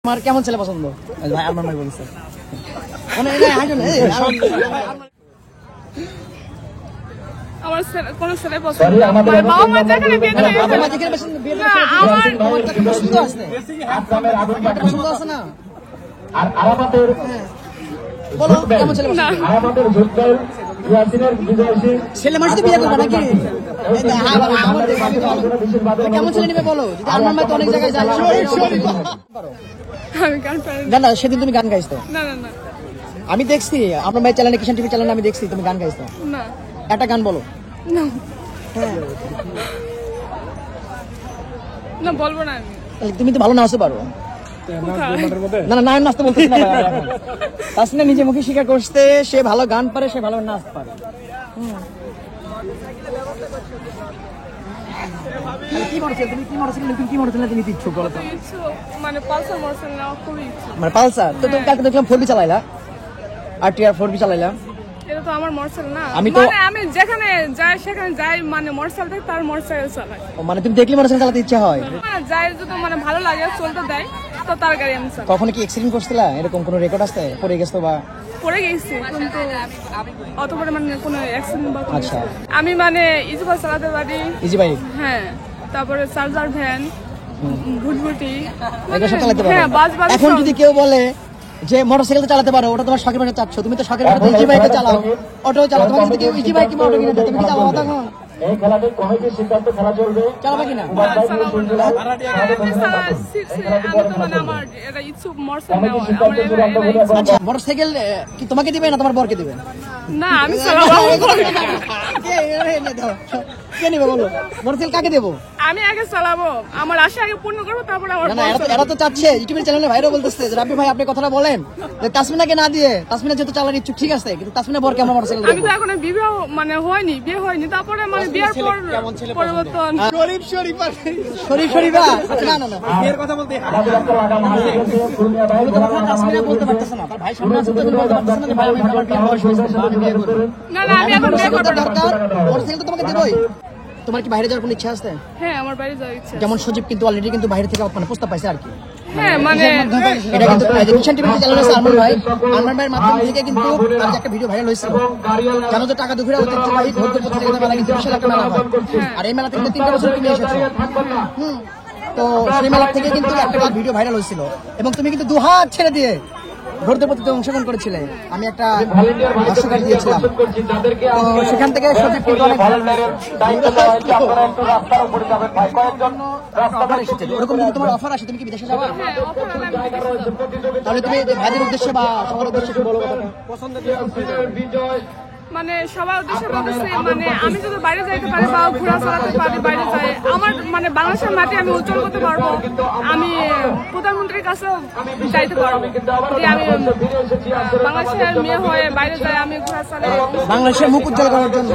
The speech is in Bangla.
আমার কেমন ছেলে পছন্দ? ভাই আমার ভাই বলছে আমার কোন ছেলে পছন্দ না। বাবা মা যেখানে বিয়ে করে বাবা মা যেখানে বিয়ে করে আমার পছন্দ আছে পছন্দ আছে না। আর আরামাতের বলো কেমন ছেলে পছন্দ? আরামাতের যুদ্ধের ইয়াসিনের বিজয়সী ছেলে মানুষ তো বিয়ে করবে নাকি? কেমন ছেলে নেবে বলো? যদি আমার মা তো অনেক জায়গায় যায়। আমি গান পারি না না, সেদিন তুমি গান গাইছো। না না না আমি দেখছি আপনার ভাই চ্যানেলে, কিষান টিভি চ্যানেলে আমি দেখছি তুমি গান গাইছো। না একটা গান বলো। না হ্যাঁ না বলবো না আমি। তাহলে তুমি তো ভালো নাচতে পারো। না না, আমি নাচতে বলতেছি না। তাসনিয়া নিজে মুখে স্বীকার করতে সে ভালো গান পারে, সে ভালো নাচ পারে। কি মনে হচ্ছে তুমি কি মনে হচ্ছে তুমি কি মনে হচ্ছে তুমি ইচ্ছুক বলো তো? মানে পালসার মোটরসাইকেল নেওয়া খুবই ইচ্ছা। মানে পালসার তো তুমি কালকে দেখলাম 4B চালাইলা, RTR 4B চালাইলা। এটা তো আমার মোটরসাইকেল না। আমি তো- মানে আমি যেখানে যাই সেখানে যাই, মানে মোটরসাইকেল থেকে তার মোটরসাইকেল চালাই। ও মানে তুমি দেখলে মোটরসাইকেল চালাতে ইচ্ছা হয়? মানে যাই যদি মানে ভালো লাগে চলতে দেয় তো তার গাড়ি আমি চালাই। কখনো কি অ্যাক্সিডেন্ট করছিলা? এরকম কোনো রেকর্ড আছে পড়ে গেছো বা? পড়ে গেছি কিন্তু অত বড় মানে কোনো অ্যাক্সিডেন্ট বা কোনো আচ্ছা। কিছু। আমি মানে ইজিবাস চালাতে পারি। ইজি বাইক হ্যাঁ, তারপরে চার্জার ভ্যান, ভুটভুটি, এটা সব চালাতে পারো? হ্যাঁ বাস বাস। এখন যদি কেউ বলে যে মোটরসাইকেল চালাতে পারো, ওটা তোমার শখের ভাষা চাচ্ছ, তুমি তো শখের ভাষা ইজি বাইক চালাও, অটো চালাও, তোমাকে যদি কেউ ইজি বাইক কিংবা অটো কিনে দেয় তুমি কি চালাবো তখন? এই খেলাটি কমিটির সিদ্ধান্ত খেলা চলবে। চালাবে কিনা? আমি তো মানে আমার এটা ইচ্ছুক মোটরসাইকেল নেওয়ার। আমার এটা ইচ্ছা। আচ্ছা, মোটরসাইকেল কি তোমাকে দিবে না তোমার বরকে দিবে? না আমি চালাবো। কে নিবে বলো? মোটরসাইকেল কাকে দেবো? আমি আগে চালাবো, আমার আশা আগে পূর্ণ করবো, তারপরে আমার না না, এরা তো চাচ্ছে, ইউটিউবের চ্যানেলে ভাইরাও বলতেছে যে রাব্বি ভাই আপনি কথাটা বলেন যে তাসমিনাকে না দিয়ে, তাসমিনা যেহেতু চালার ইচ্ছুক ঠিক আছে, কিন্তু তাসমিনা বরকে আমরা মোটরসাইকেল আমি দেবো। তো এখন বিবাহ মানে হয়নি, বিয়ে হয়নি, তারপরে মানে বিয়ের পর পরিবর্তন। শরীফা না না না, আমাদের একটা লাগানো হয়ে গেছে খুলনা ভাই তাসমিনা বলতে পারতেছে না, তার ভাই সামনে আছে তো বলতে পারতেছে না যে ভাই আমার বিয়ে বয়স হয়েছে, আমি বিয়ে করব। না না, আমি এখন বিয়ে করবো না। দরকার মোটরসাইকেল তো তোমাকে দেবই। তোমার কি বাইরে যাওয়ার কোনো ইচ্ছা আছে? হ্যাঁ, আমার বাইরে যাওয়ার ইচ্ছা। যেমন সজীব কিন্তু অলরেডি কিন্তু বাইরে থেকে মানে প্রস্তাব পাইছে আর কি। হ্যাঁ মানে এটা কিন্তু কিষান টিভিতে চ্যানেল আছে আরমান ভাইয়ের মাধ্যম থেকে কিন্তু আজ একটা ভিডিও ভাইরাল হয়েছিল। জানো তো টাকা দুপুরে ঐতিহ্যবাহী ঘুরতে প্রতিযোগিতা মেলা কিন্তু বিশাল একটা মেলা হয়। আর এই মেলা থেকে 3টা বছর তুমি এসেছো। তো সেই মেলা থেকে কিন্তু একটা ভিডিও ভাইরাল হয়েছিল এবং তুমি কিন্তু 2 হাত ছেড়ে দিয়ে ঘুরতে প্রতিযোগিতায় অংশগ্রহণ করেছিলে। আমি একটা ভাষ্যকার দিয়েছিলাম, তো সেখান থেকে সজীব কিন্তু অনেক দায়িত্ব দেওয়া হয়েছে। আপনারা একটু রাস্তার উপরে যাবেন ভাই, কয়েকজন অফার এসেছে। ওরকম যদি তোমার অফার আসে তুমি কি বিদেশে যাবা? হ্যাঁ, অফার হলে আমি বিদেশে যাবো। তাহলে তুমি ভাইদের উদ্দেশ্যে বা সবার উদ্দেশ্যে একটু বলো কথাটা। বিজয় মানে সবার উদ্দেশ্যে বলতেছি, মানে আমি যদি বাইরে যাইতে পারি বা ঘোরা চালাতে পারি, বাইরে যাই, আমার মানে বাংলাদেশের মাটি আমি উজ্জ্বল করতে পারবো। আমি প্রধানমন্ত্রীর কাছেও চাইতে পারবো যে আমি বাংলাদেশের মেয়ে হয়ে বাইরে যাই, আমি ঘোরা চালাই। বাংলাদেশের মুখ উজ্জ্বল করার জন্য